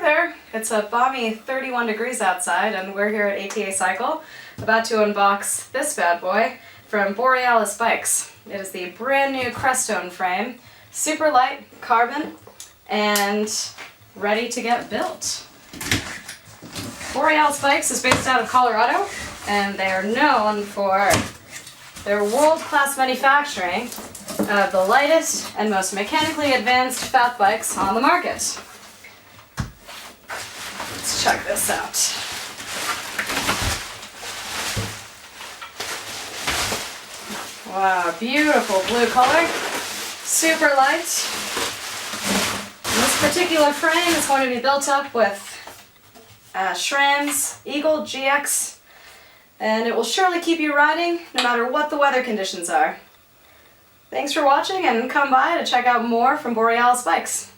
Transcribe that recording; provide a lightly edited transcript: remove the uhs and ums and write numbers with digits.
there, it's a balmy 31 degrees outside and we're here at ATA Cycle about to unbox this bad boy from Borealis Bikes. It is the brand new Crestone frame, super light, carbon, and ready to get built. Borealis Bikes is based out of Colorado and they are known for their world-class manufacturing of the lightest and most mechanically advanced fat bikes on the market. Let's check this out. Wow, beautiful blue color, super light. This particular frame is going to be built up with SRAM's Eagle GX, and it will surely keep you riding no matter what the weather conditions are. Thanks for watching and come by to check out more from Borealis Bikes.